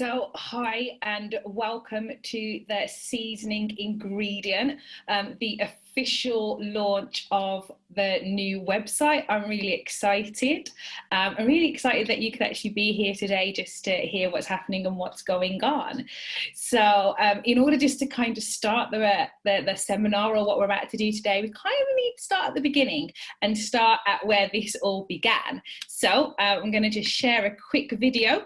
So hi and welcome to the seasoning ingredient, the official launch of the new website. I'm really excited. I'm really excited that you could actually be here today just to hear what's happening and what's going on. So in order just to kind of start the seminar or what we're about to do today, we kind of need to start at the beginning and start at where this all began. So I'm going to just share a quick video.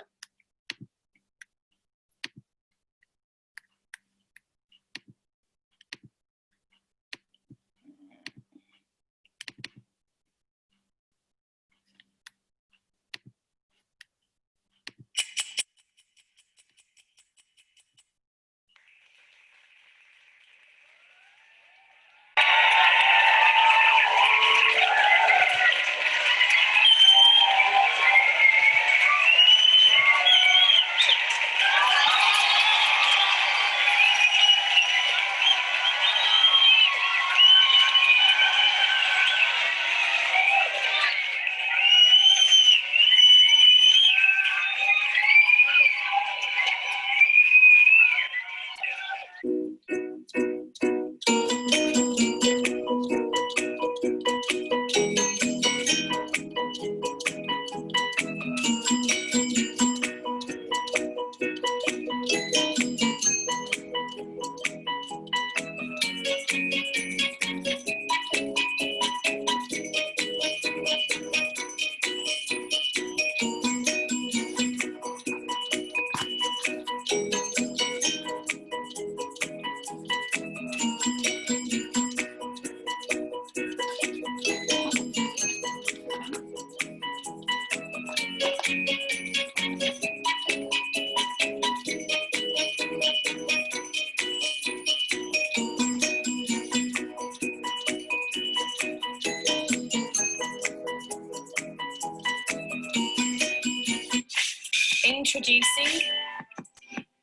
Introducing,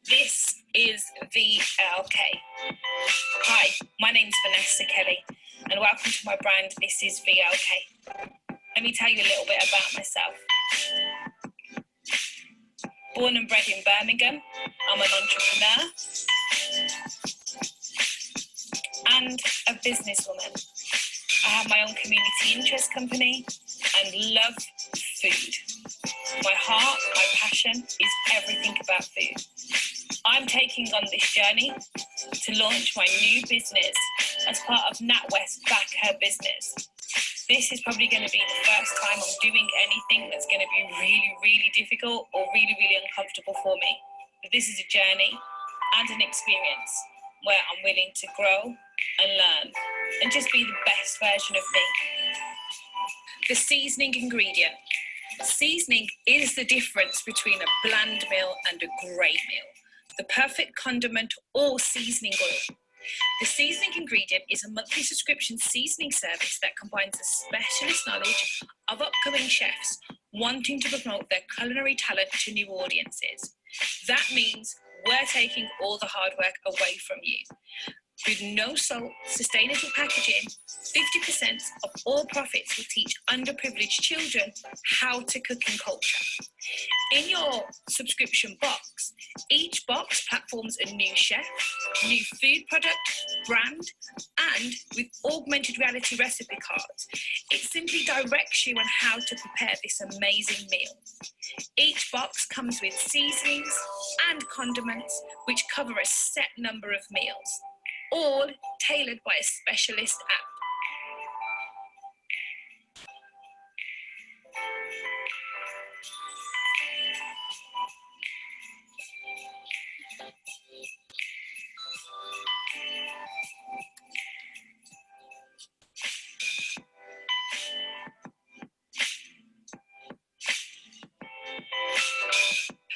this is VLK. Hi, my name's Vanessa Kelly and welcome to my brand, This is VLK. Let me tell you a little bit about myself. Born and bred in Birmingham, I'm an entrepreneur and a businesswoman. I have my own community interest company and love food. My heart, my passion is everything about food. I'm taking on this journey to launch my new business as part of NatWest Back Her Business. This is probably going to be the first time I'm doing anything that's going to be really, really difficult or really, really uncomfortable for me. But this is a journey and an experience where I'm willing to grow and learn and just be the best version of me. The seasoning ingredient. Seasoning is the difference between a bland meal and a great meal. The perfect condiment or seasoning oil. The seasoning ingredient is a monthly subscription seasoning service that combines the specialist knowledge of upcoming chefs wanting to promote their culinary talent to new audiences. That means we're taking all the hard work away from you. With no salt, sustainable packaging, 50% of all profits will teach underprivileged children how to cook in culture. In your subscription box, each box platforms a new chef, new food product, brand, and with augmented reality recipe cards, it simply directs you on how to prepare this amazing meal. Each box comes with seasonings and condiments which cover a set number of meals, all tailored by a specialist app.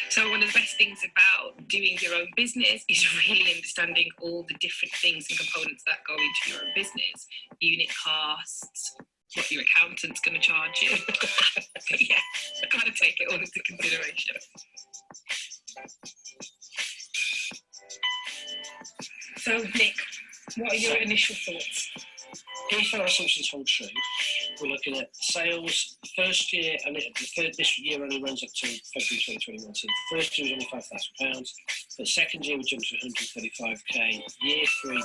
So one of the best things about doing your own business is really understanding all the different things and components that go into your own business. Unit costs, what your accountant's going to charge you. But yeah, I kind of take it all into consideration. So Nick, what are your initial thoughts? If our assumptions hold true, we're looking at sales first year, and this year only runs up to February 2021. So the first year was only £5,000. The second year we jumped to 135k. Year 3.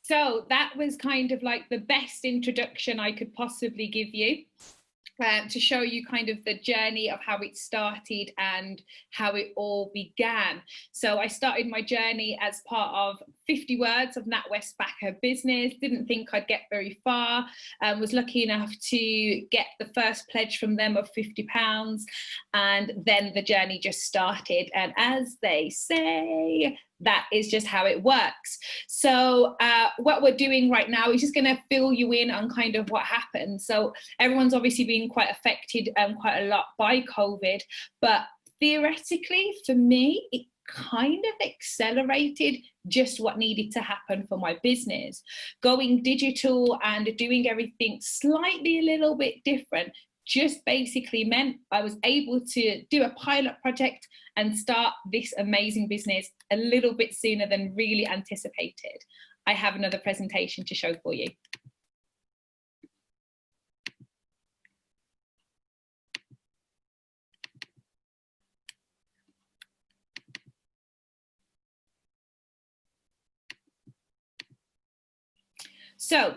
So that was kind of like the best introduction I could possibly give you. To show you kind of the journey of how it started and how it all began. So I started my journey as part of 50 Words of NatWest Backer Business. Didn't think I'd get very far. Was lucky enough to get the first pledge from them of £50. And then the journey just started. And as they say, that is just how it works. So what we're doing right now is just going to fill you in on kind of what happened. So everyone's obviously been quite affected quite a lot by COVID, but theoretically for me, it kind of accelerated just what needed to happen for my business. Going digital and doing everything slightly a little bit different just basically meant I was able to do a pilot project and start this amazing business a little bit sooner than really anticipated. I have another presentation to show for you. So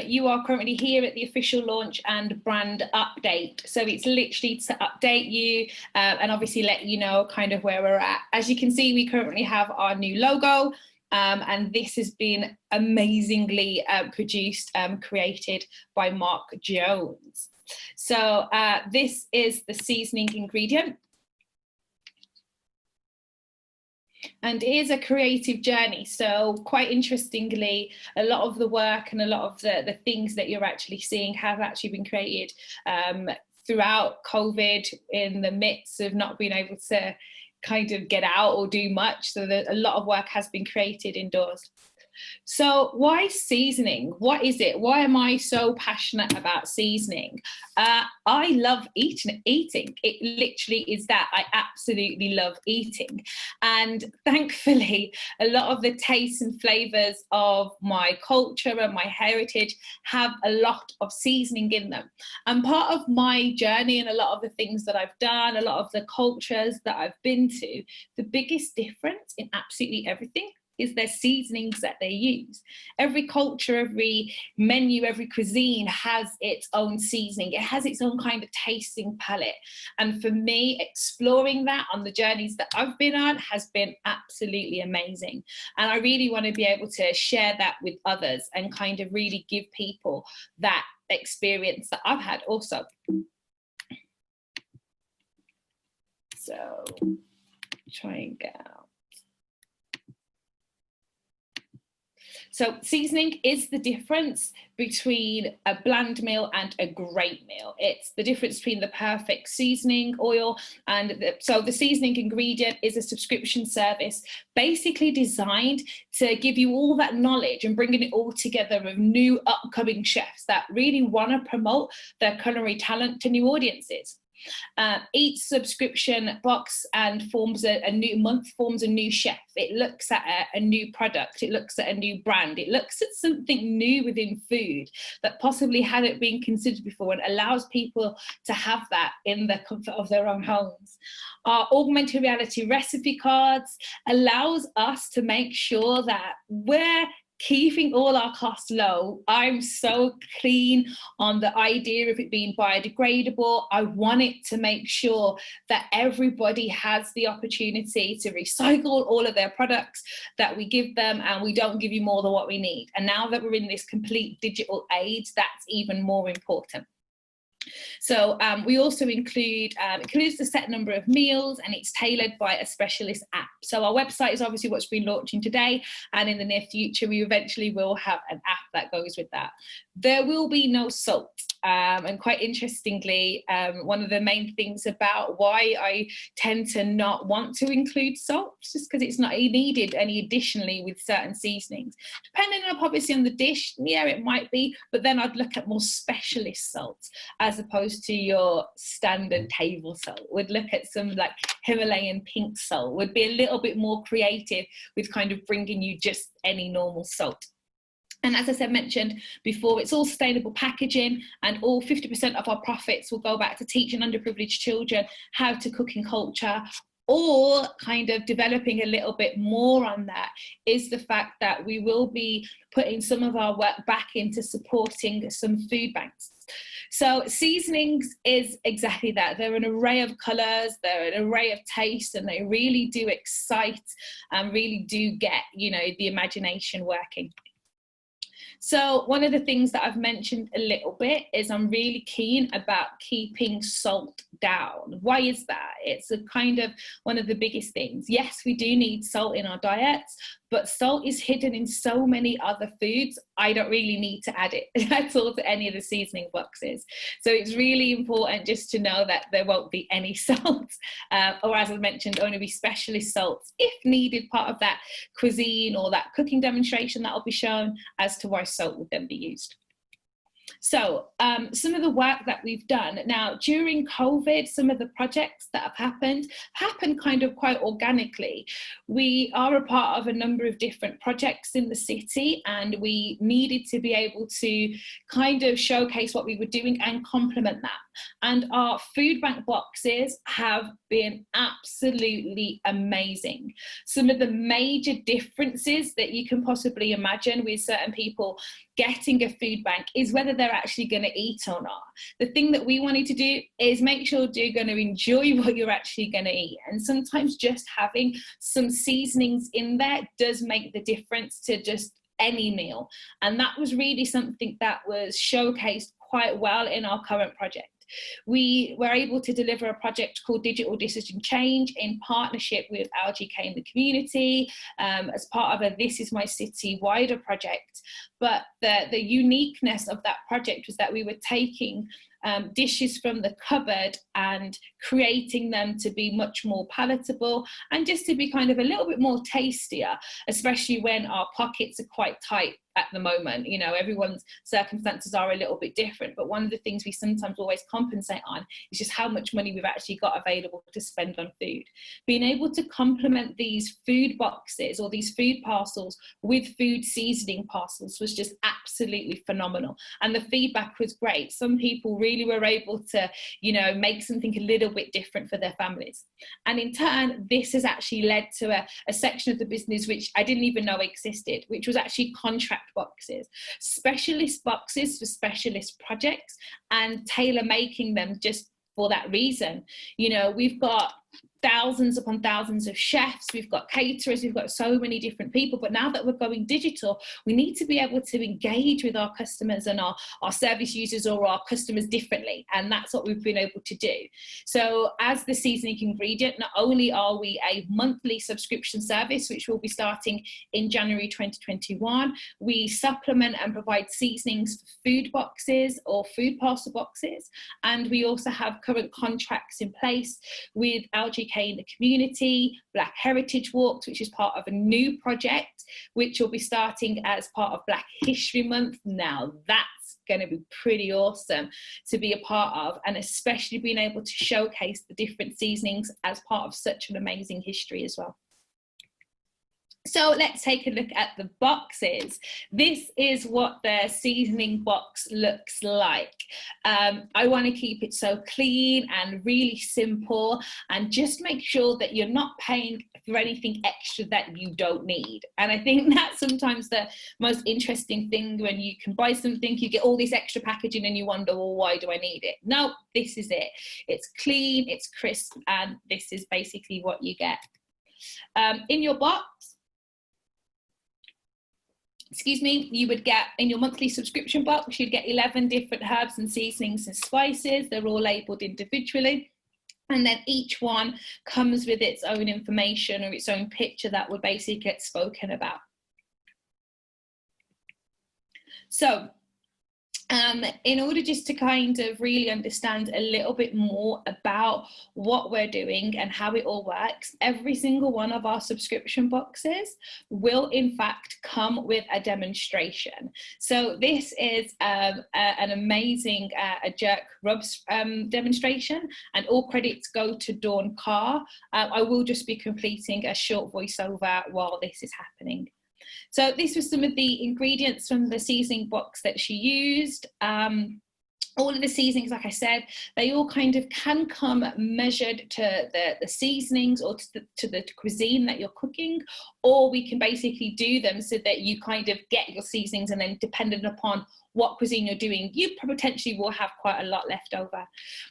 you are currently here at the official launch and brand update. So it's literally to update you and obviously let you know kind of where we're at. As you can see, we currently have our new logo. And this has been amazingly produced, created by Mark Jones. So this is the seasoning ingredient. And it is a creative journey. So quite interestingly, a lot of the work and a lot of the things that you're actually seeing have actually been created throughout COVID, in the midst of not being able to kind of get out or do much. So that a lot of work has been created indoors. So why seasoning? What is it? Why am I so passionate about seasoning? I love eating. It literally is that. I absolutely love eating. And thankfully, a lot of the tastes and flavors of my culture and my heritage have a lot of seasoning in them. And part of my journey and a lot of the things that I've done, a lot of the cultures that I've been to, the biggest difference in absolutely everything is their seasonings that they use. Every culture, every menu, every cuisine has its own seasoning. It has its own kind of tasting palette. And for me, exploring that on the journeys that I've been on has been absolutely amazing. And I really want to be able to share that with others and kind of really give people that experience that I've had also. So try and get out. So seasoning is the difference between a bland meal and a great meal. It's the difference between the perfect seasoning oil and so the seasoning ingredient is a subscription service basically designed to give you all that knowledge and bringing it all together of new upcoming chefs that really want to promote their culinary talent to new audiences. Each subscription box and forms a new month, forms a new chef. It looks at a new product, it looks at a new brand, it looks at something new within food that possibly hadn't been considered before and allows people to have that in the comfort of their own homes. Our augmented reality recipe cards allows us to make sure that we're keeping all our costs low. I'm so keen on the idea of it being biodegradable. I want it to make sure that everybody has the opportunity to recycle all of their products that we give them, and we don't give you more than what we need. And now that we're in this complete digital age, that's even more important. So we also includes the set number of meals, and it's tailored by a specialist app. So our website is obviously what's been launching today, and in the near future we eventually will have an app that goes with that. There will be no salt. And quite interestingly, one of the main things about why I tend to not want to include salt, just because it's not needed any additionally with certain seasonings. Depending on obviously on the dish, yeah, it might be, but then I'd look at more specialist salts as opposed to your standard table salt. We'd look at some like Himalayan pink salt, would be a little bit more creative with kind of bringing you just any normal salt. And as I said, mentioned before, it's all sustainable packaging, and all 50% of our profits will go back to teaching underprivileged children how to cook in culture. Or kind of developing a little bit more on that is the fact that we will be putting some of our work back into supporting some food banks. So seasonings is exactly that. They're an array of colours, they're an array of tastes, and they really do excite and really do get, you know, the imagination working. So one of the things that I've mentioned a little bit is I'm really keen about keeping salt down. Why is that? It's a kind of one of the biggest things. Yes, we do need salt in our diets, but salt is hidden in so many other foods. I don't really need to add it at all to any of the seasoning boxes. So it's really important just to know that there won't be any salt, or as I mentioned, only be specialist salts if needed, part of that cuisine or that cooking demonstration that will be shown as to why salt would then be used. So some of the work that we've done now during COVID, some of the projects that have happened kind of quite organically. We are a part of a number of different projects in the city, and we needed to be able to kind of showcase what we were doing and complement that. And our food bank boxes have been absolutely amazing. Some of the major differences that you can possibly imagine with certain people getting a food bank is whether they're actually going to eat or not. The thing that we wanted to do is make sure you're going to enjoy what you're actually going to eat. And sometimes just having some seasonings in there does make the difference to just any meal. And that was really something that was showcased quite well in our current project. We were able to deliver a project called Digital Decision Change in partnership with LGK in the community, as part of a This Is My City wider project. But the uniqueness of that project was that we were taking dishes from the cupboard and creating them to be much more palatable and just to be kind of a little bit more tastier, especially when our pockets are quite tight at the moment. You know, everyone's circumstances are a little bit different, but one of the things we sometimes always compensate on is just how much money we've actually got available to spend on food. Being able to complement these food boxes or these food parcels with food seasoning parcels was just absolutely phenomenal, and the feedback was great. Some people really were able to, you know, make something a little bit different for their families, and in turn this has actually led to a section of the business which I didn't even know existed, which was actually contract boxes, specialist boxes for specialist projects, and tailor making them just for that reason. You know, we've got thousands upon thousands of chefs, we've got caterers, we've got so many different people, but now that we're going digital, we need to be able to engage with our customers and our service users or our customers differently, and that's what we've been able to do. So as the seasoning ingredient, not only are we a monthly subscription service, which will be starting in January 2021, we supplement and provide seasonings for food boxes or food parcel boxes, and we also have current contracts in place with LGK in the community, Black Heritage Walks, which is part of a new project, which will be starting as part of Black History Month. Now that's going to be pretty awesome to be a part of, and especially being able to showcase the different seasonings as part of such an amazing history as well. So let's take a look at the boxes. This is what the seasoning box looks like. I want to keep it so clean and really simple, and just make sure that you're not paying for anything extra that you don't need. And I think that's sometimes the most interesting thing, when you can buy something, you get all this extra packaging and you wonder, well, why do I need it? No, this is it. It's clean, it's crisp, and this is basically what you get. In your box, you would get, in your monthly subscription box, you'd get 11 different herbs and seasonings and spices. They're all labeled individually, and then each one comes with its own information or its own picture that would basically get spoken about. So in order just to kind of really understand a little bit more about what we're doing and how it all works, every single one of our subscription boxes will in fact come with a demonstration. So this is an amazing a jerk rubs demonstration, and all credits go to Dawn Carr. I will just be completing a short voiceover while this is happening. So this was some of the ingredients from the seasoning box that she used. All of the seasonings, like I said, they all kind of can come measured to the seasonings or to the cuisine that you're cooking, or we can basically do them so that you kind of get your seasonings, and then depending upon what cuisine you're doing, you potentially will have quite a lot left over.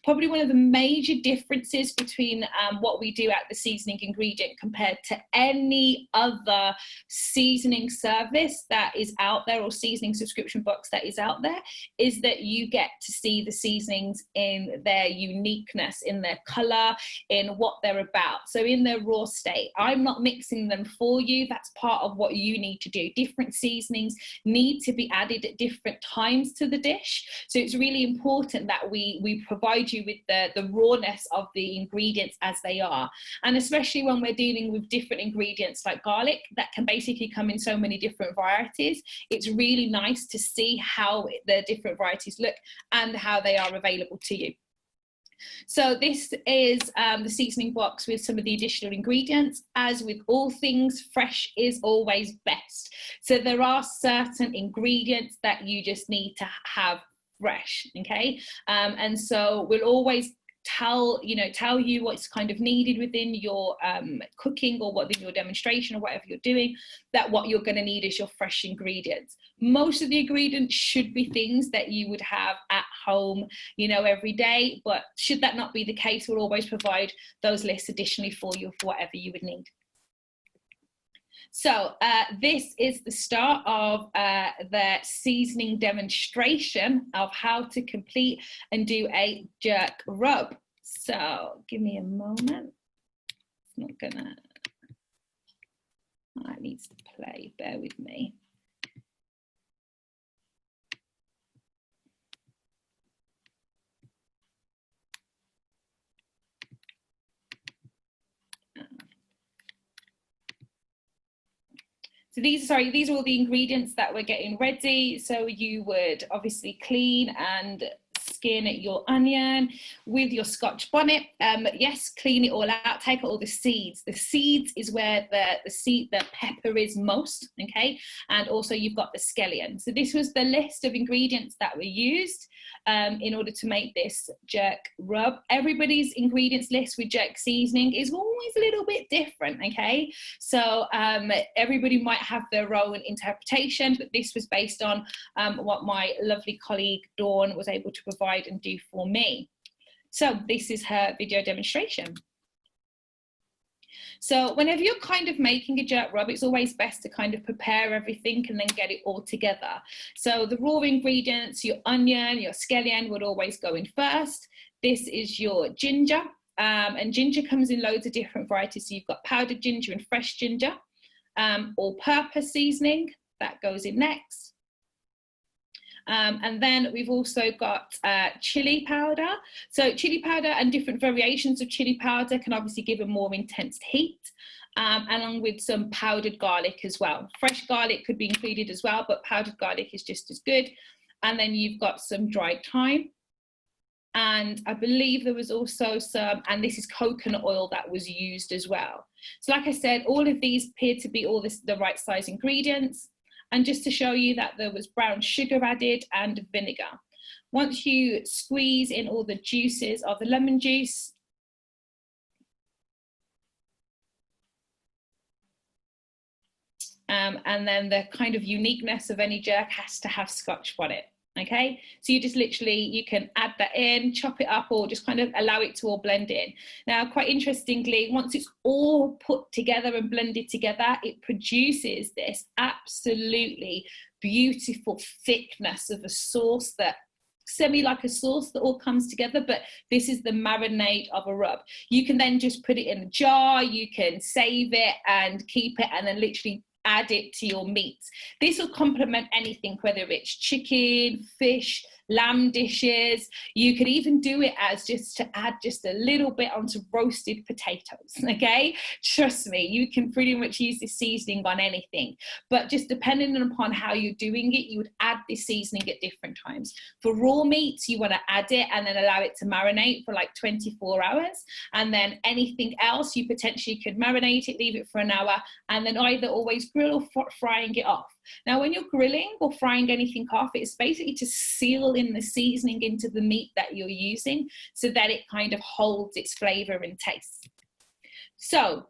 Probably one of the major differences between what we do at the seasoning ingredient compared to any other seasoning service that is out there, or seasoning subscription box that is out there, is that you get to see the seasonings in their uniqueness, in their color, in what they're about. So in their raw state, I'm not mixing them for you. That's part of what you need to do. Different seasonings need to be added at different times to the dish, so it's really important that we provide you with the rawness of the ingredients as they are. And especially when we're dealing with different ingredients like garlic that can basically come in so many different varieties, it's really nice to see how the different varieties look and how they are available to you. So this is the seasoning box with some of the additional ingredients. As with all things, fresh is always best. So there are certain ingredients that you just need to have fresh, okay? And so we'll always tell you what's kind of needed within your cooking, or within your demonstration, or whatever you're doing, that what you're going to need is your fresh ingredients. Most of the ingredients should be things that you would have at home, every day, but should that not be the case, we'll always provide those lists additionally for you for whatever you would need. So this is the start of the seasoning demonstration of how to complete and do a jerk rub. So give me a moment. It's not gonna, it needs to play, bear with me. So these are all the ingredients that we're getting ready. So you would obviously clean and skin your onion with your Scotch bonnet. Yes, clean it all out, take out all the seeds. The seeds is where the pepper is most, okay? And also you've got the scallion. So this was the list of ingredients that were used in order to make this jerk rub. Everybody's ingredients list with jerk seasoning is always a little bit different, okay? So everybody might have their own interpretation, but this was based on what my lovely colleague Dawn was able to provide and do for me. So this is her video demonstration. So whenever you're kind of making a jerk rub, it's always best to kind of prepare everything and then get it all together. So the raw ingredients, your onion, your scallion would always go in first. This is your ginger, and ginger comes in loads of different varieties. So you've got powdered ginger and fresh ginger, all-purpose seasoning, that goes in next. And then we've also got chili powder. So chili powder and different variations of chili powder can obviously give a more intense heat, along with some powdered garlic as well. Fresh garlic could be included as well, but powdered garlic is just as good. And then you've got some dried thyme. And I believe there was also some, and this is coconut oil that was used as well. So like I said, all of these appear to be the right size ingredients. And just to show you that there was brown sugar added and vinegar. Once you squeeze in all the juices of the lemon juice, and then the kind of uniqueness of any jerk has to have Scotch bonnet. Okay, so you just literally, you can add that in, chop it up, or just kind of allow it to all blend in. Now, quite interestingly, once it's all put together and blended together, it produces this absolutely beautiful thickness of a sauce that like a sauce that all comes together, but this is the marinade of a rub. You can then just put it in a jar, you can save it and keep it, and then literally add it to your meats. This will complement anything, whether it's chicken, fish, lamb dishes. You could even do it as just to add just a little bit onto roasted potatoes, okay? Trust me, you can pretty much use this seasoning on anything, but just depending upon how you're doing it, you would add this seasoning at different times. For raw meats, you want to add it and then allow it to marinate for like 24 hours. And then anything else, you potentially could marinate it, leave it for an hour, and then either always grill or frying it off. Now, when you're grilling or frying anything off, it's basically to seal in the seasoning into the meat that you're using so that it kind of holds its flavor and taste. So,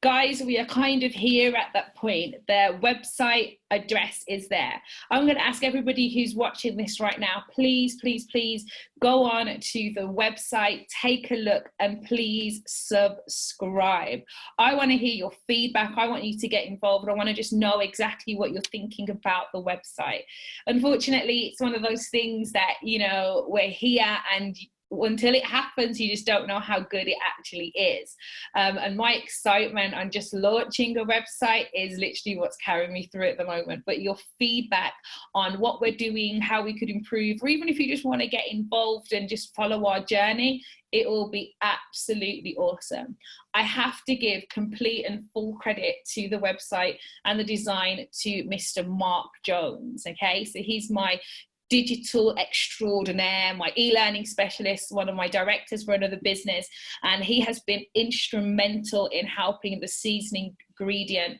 guys, we are kind of here at that point. The website address is there. I'm going to ask everybody who's watching this right now, please, please, please go on to the website, take a look, and please subscribe. I want to hear your feedback. I want you to get involved. I want to just know exactly what you're thinking about the website. Unfortunately, it's one of those things that, you know, we're here and until it happens, you just don't know how good it actually is. And my excitement on just launching a website is literally what's carrying me through at the moment. But your feedback on what we're doing, how we could improve, or even if you just want to get involved and just follow our journey, it will be absolutely awesome. I have to give complete and full credit to the website and the design to Mr. Mark Jones, okay? So he's my digital extraordinaire, my e-learning specialist, one of my directors for another business, and he has been instrumental in helping the seasoning ingredient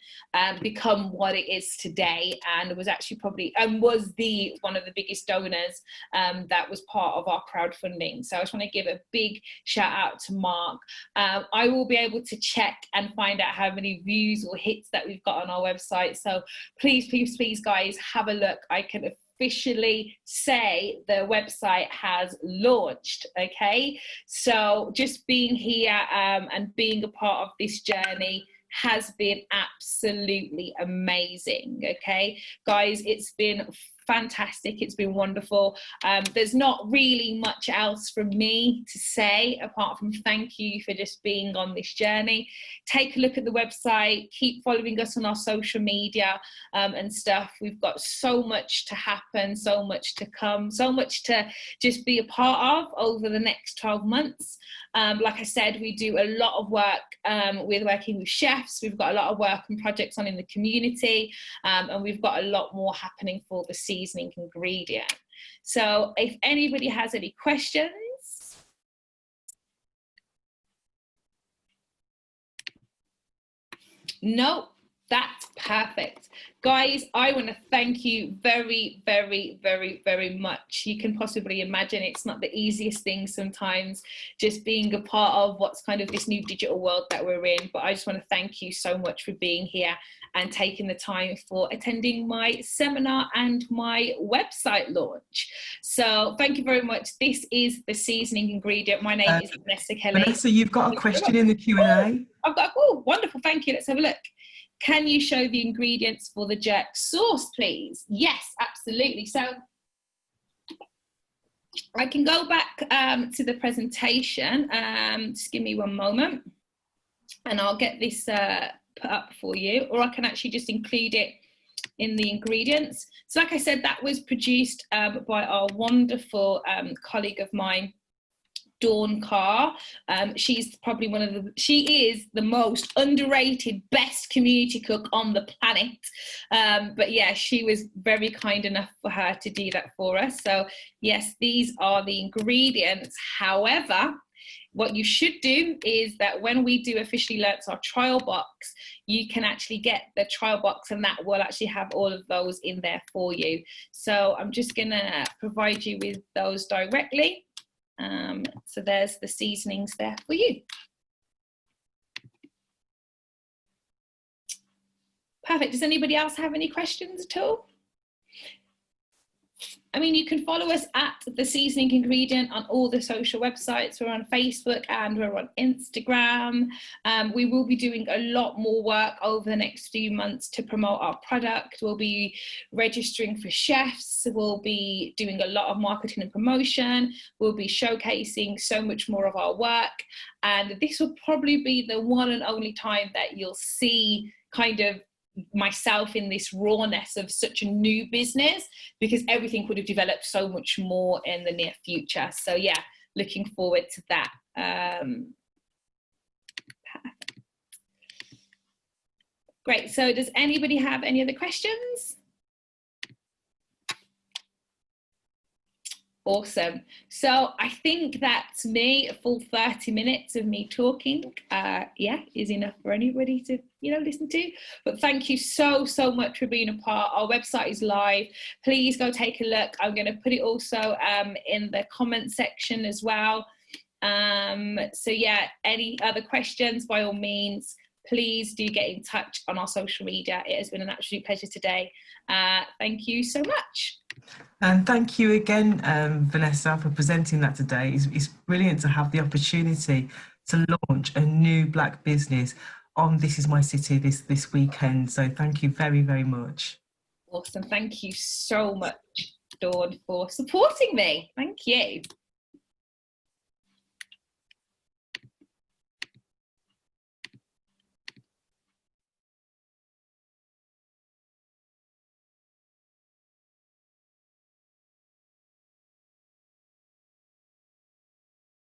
become what it is today, and was actually probably was one of the biggest donors that was part of our crowdfunding. So I just want to give a big shout out to Mark. I will be able to check and find out how many views or hits that we've got on our website, so please, please, please guys, have a look. I can officially say the website has launched, okay? So just being here and being a part of this journey has been absolutely amazing, okay? Guys, it's been fantastic, it's been wonderful. There's not really much else from me to say apart from thank you for just being on this journey. Take a look at the website, keep following us on our social media and stuff. We've got so much to happen, so much to come, so much to just be a part of over the next 12 months. Like I said, we do a lot of work with working with chefs. We've got a lot of work and projects on in the community, and we've got a lot more happening for the seasoning ingredient. So if anybody has any questions. No, that's perfect. Guys, I want to thank you very, very, very, very much. You can possibly imagine it's not the easiest thing sometimes, just being a part of what's kind of this new digital world that we're in. But I just want to thank you so much for being here and taking the time for attending my seminar and my website launch. So thank you very much. This is the seasoning ingredient. My name is Vanessa Kelly. Vanessa, you've got a question in the Q&A. I've got, oh, wonderful, thank you. Let's have a look. Can you show the ingredients for the jerk sauce, please? Yes, absolutely. So I can go back to the presentation. Just give me one moment and I'll get this put up for you, or I can actually just include it in the ingredients. So like I said, that was produced by our wonderful colleague of mine, Dawn Carr. She's probably she is the most underrated, best community cook on the planet. But yeah, she was very kind enough for her to do that for us. So yes, these are the ingredients. However, what you should do is that when we do officially learnt our trial box, you can actually get the trial box and that will actually have all of those in there for you. So I'm just gonna provide you with those directly. So there's the seasonings there for you. Perfect. Does anybody else have any questions at all? I mean, you can follow us at The Seasoning Ingredient on all the social websites. We're on Facebook and we're on Instagram. We will be doing a lot more work over the next few months to promote our product. We'll be registering for chefs. We'll be doing a lot of marketing and promotion. We'll be showcasing so much more of our work. And this will probably be the one and only time that you'll see kind of myself in this rawness of such a new business, because everything would have developed so much more in the near future. So yeah, looking forward to that. Great. So does anybody have any other questions? Awesome. So I think that to me, a full 30 minutes of me talking, yeah, is enough for anybody to, you know, listen to. But thank you so, so much for being a part. Our website is live. Please go take a look. I'm going to put it also in the comment section as well. So yeah, any other questions, by all means, please do get in touch on our social media. It has been an absolute pleasure today. Thank you so much. And thank you again, Vanessa, for presenting that today. It's brilliant to have the opportunity to launch a new Black business on This Is My City this weekend. So thank you very, very much. Awesome. Thank you so much, Dawn, for supporting me. Thank you.